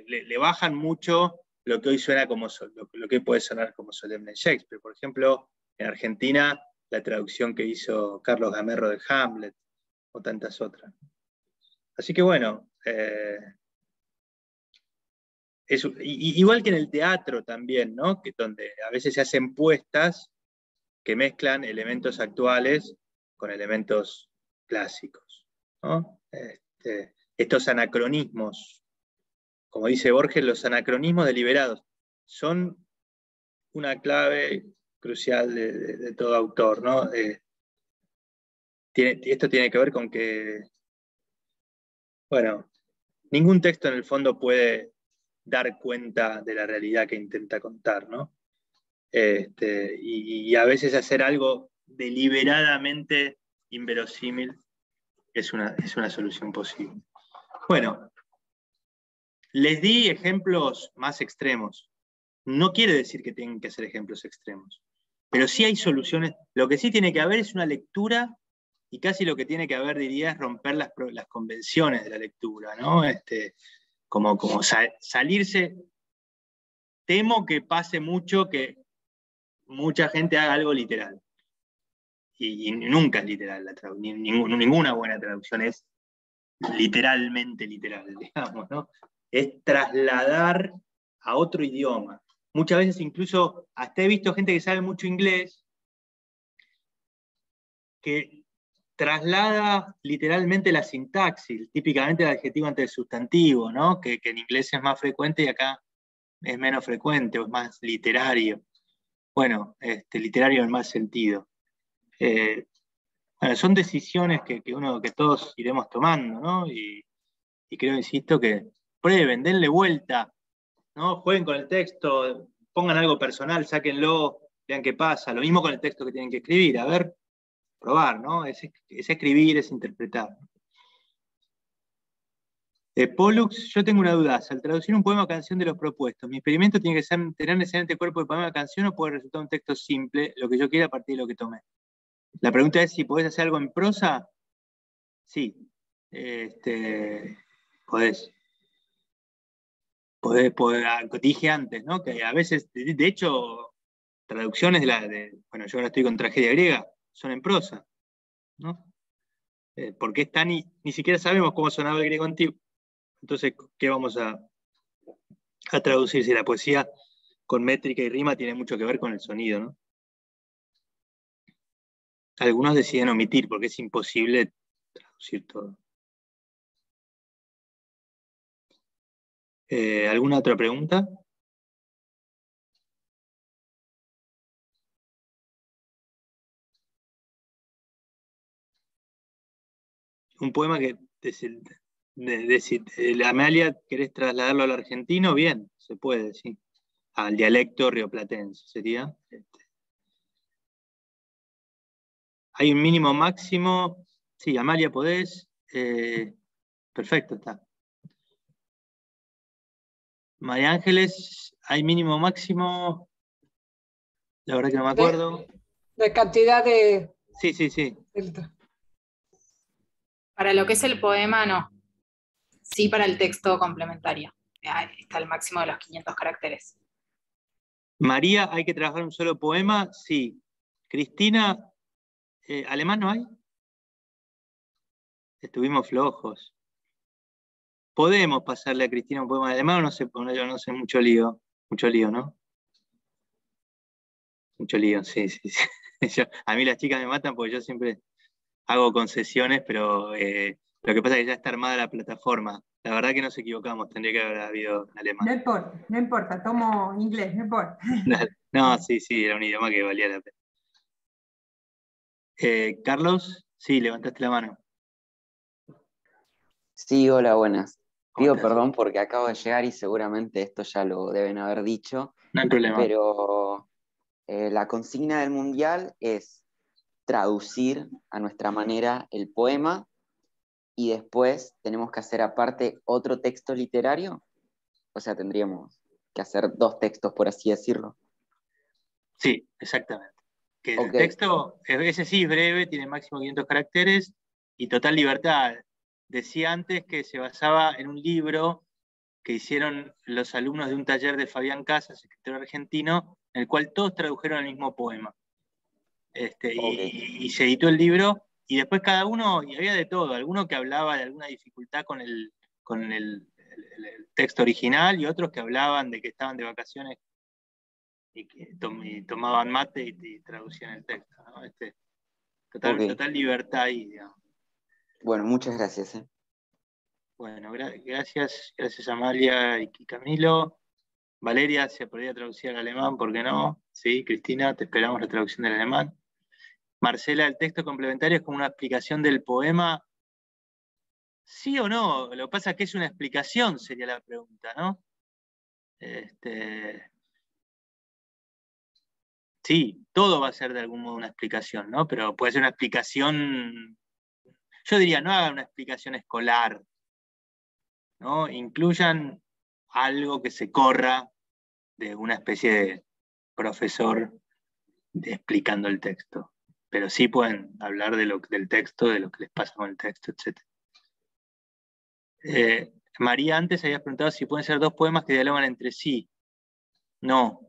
le bajan mucho lo que hoy suena como lo que puede sonar como solemne Shakespeare. Por ejemplo, en Argentina, la traducción que hizo Carlos Gamerro de Hamlet, o tantas otras. Así que bueno, igual que en el teatro también, ¿no? Donde a veces se hacen puestas que mezclan elementos actuales con elementos clásicos, ¿no? Estos anacronismos, como dice Borges, los anacronismos deliberados, son una clave crucial de todo autor, ¿no? Esto tiene que ver con que, bueno, ningún texto en el fondo puede dar cuenta de la realidad que intenta contar, ¿no? Y a veces hacer algo deliberadamente inverosímil es una solución posible. Bueno, les di ejemplos más extremos. No quiere decir que tengan que ser ejemplos extremos, pero sí hay soluciones. Lo que sí tiene que haber es una lectura, y casi lo que tiene que haber, diría, es romper las convenciones de la lectura, ¿no? Como salirse. Temo que pase mucho que mucha gente haga algo literal. Y nunca es literal la traducción. Ninguna buena traducción es literalmente literal, digamos, ¿no? Es trasladar a otro idioma. muchas veces incluso, hasta he visto gente que sabe mucho inglés, que traslada literalmente la sintaxis, típicamente el adjetivo ante el sustantivo, ¿no? Que en inglés es más frecuente y acá es menos frecuente, o es más literario. Bueno, literario en más sentido. Bueno, son decisiones que todos iremos tomando, ¿no? Y creo, insisto, que prueben, denle vuelta, ¿no? Jueguen con el texto, pongan algo personal, sáquenlo, vean qué pasa. Lo mismo con el texto que tienen que escribir, a ver, probar, ¿no? Es escribir, es interpretar. Pollux, yo tengo una duda. Al traducir un poema o canción de los propuestos, ¿mi experimento tiene que tener necesariamente cuerpo de poema o canción o puede resultar un texto simple, lo que yo quiera a partir de lo que tomé? La pregunta es si podés hacer algo en prosa. Sí. Podés. Dije antes, ¿no? Que a veces, de hecho, traducciones bueno, yo ahora estoy con tragedia griega, son en prosa, ¿no? Porque está ni siquiera sabemos cómo sonaba el griego antiguo. Entonces, ¿qué vamos a traducir? Si la poesía con métrica y rima tiene mucho que ver con el sonido, ¿no? Algunos deciden omitir porque es imposible traducir todo. ¿Alguna otra pregunta? Un poema que la Amalia, ¿querés trasladarlo al argentino? Bien, se puede, sí. Al dialecto rioplatense sería. Hay un mínimo máximo. Sí, Amalia, podés. Perfecto, está. María Ángeles, ¿hay mínimo máximo? La verdad que no me acuerdo. De cantidad de... Sí, sí, sí. Para lo que es el poema, no. Sí para el texto complementario. Ahí está el máximo de los 500 caracteres. María, ¿hay que trabajar un solo poema? Sí. Cristina, ¿alemán no hay? Estuvimos flojos. ¿Podemos pasarle a Cristina un poema de alemán o no sé? Yo no sé, mucho lío. Mucho lío, ¿no? Mucho lío, sí, sí, sí. A mí las chicas me matan porque yo siempre hago concesiones, pero lo que pasa es que ya está armada la plataforma. La verdad que nos equivocamos, tendría que haber habido alemán. No importa, tomo inglés, no importa. No, sí, era un idioma que valía la pena. Carlos, sí, levantaste la mano. Sí, hola, buenas. Pido perdón porque acabo de llegar y seguramente esto ya lo deben haber dicho. No hay problema. Pero la consigna del mundial es traducir a nuestra manera el poema y después tenemos que hacer aparte otro texto literario. O sea, tendríamos que hacer 2 textos, por así decirlo. Sí, exactamente. Que el texto, ese sí es breve, tiene máximo 500 caracteres y total libertad. Decía antes que se basaba en un libro que hicieron los alumnos de un taller de Fabián Casas, escritor argentino, en el cual todos tradujeron el mismo poema. Y se editó el libro, y después cada uno, y había de todo, alguno que hablaba de alguna dificultad con el texto original, y otros que hablaban de que estaban de vacaciones y que tomaban mate y traducían el texto, ¿no? Total libertad ahí, digamos. Bueno, muchas gracias. Bueno, gracias Amalia y Camilo. Valeria, se podría traducir al alemán, ¿por qué no? Sí, Cristina, te esperamos la traducción del alemán. Marcela, ¿el texto complementario es como una explicación del poema? ¿Sí o no? Lo que pasa es que es una explicación, sería la pregunta, ¿no? Sí, todo va a ser de algún modo una explicación, ¿no? Pero puede ser una explicación, yo diría, no hagan una explicación escolar, ¿no? Incluyan algo que se corra de una especie de profesor explicando el texto. Pero sí pueden hablar del texto, de lo que les pasa con el texto, etc. María, antes habías preguntado si pueden ser 2 poemas que dialogan entre sí. No.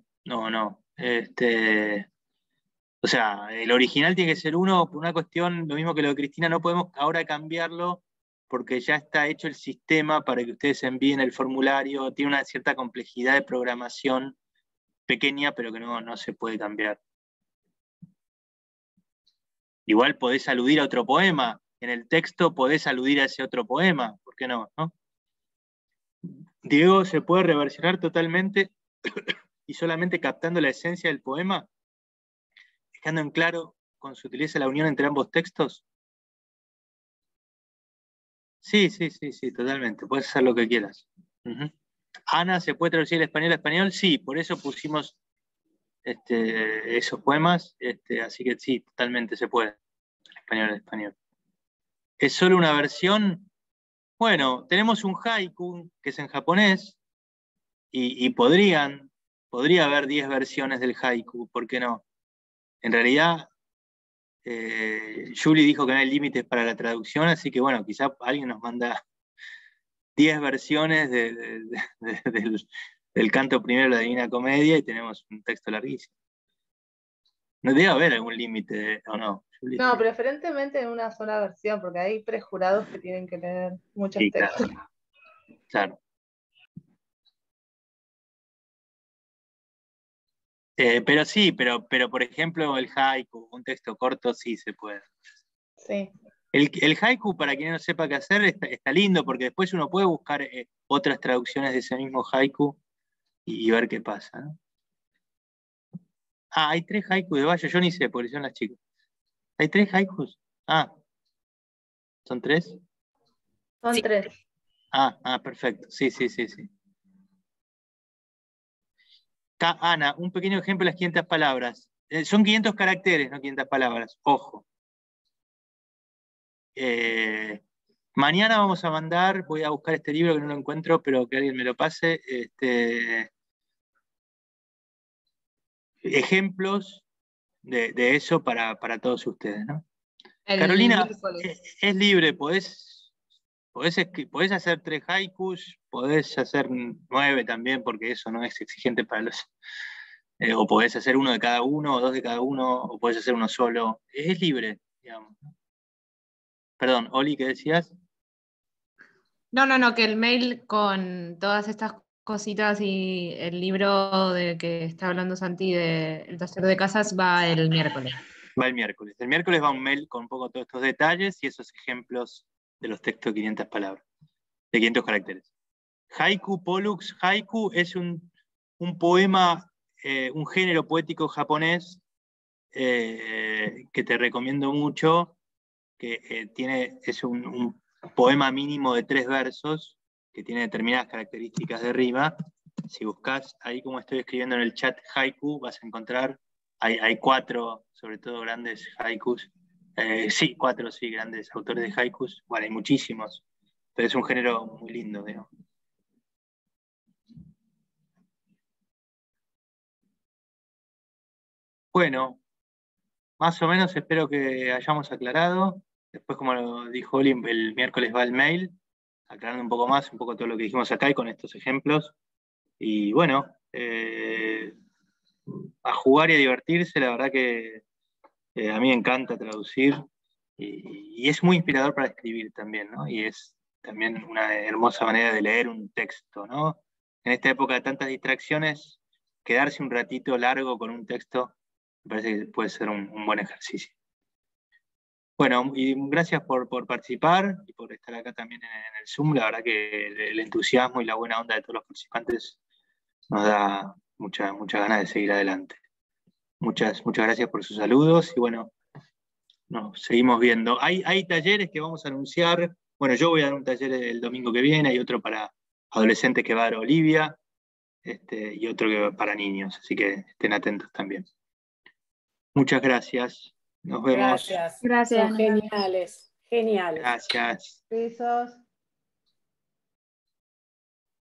O sea, el original tiene que ser uno, por una cuestión, lo mismo que lo de Cristina, no podemos ahora cambiarlo porque ya está hecho el sistema para que ustedes envíen el formulario, tiene una cierta complejidad de programación pequeña, pero que no se puede cambiar. Igual podés aludir a otro poema. En el texto podés aludir a ese otro poema. ¿Por qué no? Diego, ¿se puede reversionar totalmente y solamente captando la esencia del poema? Dejando en claro con sutileza la unión entre ambos textos. Sí, totalmente. Puedes hacer lo que quieras. Ana, ¿se puede traducir el español a español? Sí, por eso pusimos esos poemas, así que sí, totalmente se puede. El español a español. ¿Es solo una versión? Bueno, tenemos un haiku, que es en japonés, y podría haber 10 versiones del haiku, ¿por qué no? En realidad, Julie dijo que no hay límites para la traducción, así que bueno, quizá alguien nos manda 10 versiones del canto primero de la Divina Comedia y tenemos un texto larguísimo. No debe haber algún límite, ¿o no? Julie, No, preferentemente en una sola versión, porque hay prejurados que tienen que leer muchos sí, textos. Claro. Pero sí, pero por ejemplo el haiku, un texto corto, sí se puede. Sí. El haiku, para quien no sepa qué hacer, está lindo, porque después uno puede buscar otras traducciones de ese mismo haiku y ver qué pasa, ¿no? Hay 3 haikus de Bayo, yo ni sé, porque son las chicas. ¿Hay 3 haikus? ¿Son 3? Son Sí. 3. Perfecto. Sí. Ana, un pequeño ejemplo de las 500 palabras. Son 500 caracteres, no 500 palabras. Ojo. Mañana vamos a mandar, voy a buscar este libro que no lo encuentro, pero que alguien me lo pase. Ejemplos de eso para todos ustedes, ¿no? Carolina, es libre, podés hacer 3 haikus, podés hacer 9 también, porque eso no es exigente para los... o podés hacer 1 de cada uno, o 2 de cada uno, o podés hacer uno solo. Es libre, digamos. Perdón, Oli, ¿qué decías? No, que el mail con todas estas cositas y el libro de que está hablando Santi del taller de casas va el miércoles. Va el miércoles. El miércoles va un mail con un poco todos estos detalles y esos ejemplos de los textos de 500 palabras, de 500 caracteres. Haiku, Pollux. Haiku es un poema, un género poético japonés que te recomiendo mucho, que es un poema mínimo de 3 versos, que tiene determinadas características de rima. Si buscas ahí, como estoy escribiendo en el chat, haiku, vas a encontrar, hay 4, sobre todo grandes haikus. 4, grandes autores de haikus. Bueno, hay muchísimos, pero es un género muy lindo, digamos. Bueno, más o menos espero que hayamos aclarado. Después, como lo dijo Oli, el miércoles va el mail, aclarando un poco más, un poco todo lo que dijimos acá y con estos ejemplos. Y bueno, a jugar y a divertirse, la verdad que a mí me encanta traducir y es muy inspirador para escribir también, ¿no? Y es también una hermosa manera de leer un texto, ¿no? En esta época de tantas distracciones, quedarse un ratito largo con un texto me parece que puede ser un buen ejercicio. Bueno, y gracias por participar y por estar acá también en el Zoom. La verdad que el entusiasmo y la buena onda de todos los participantes nos da mucha ganas de seguir adelante. Muchas gracias por sus saludos y bueno, nos seguimos viendo. Hay talleres que vamos a anunciar. Bueno, yo voy a dar un taller el domingo que viene, hay otro para adolescentes que va a dar Olivia, y otro que va para niños, así que estén atentos también. Muchas gracias. Nos vemos. Gracias. Son geniales. Gracias. Besos.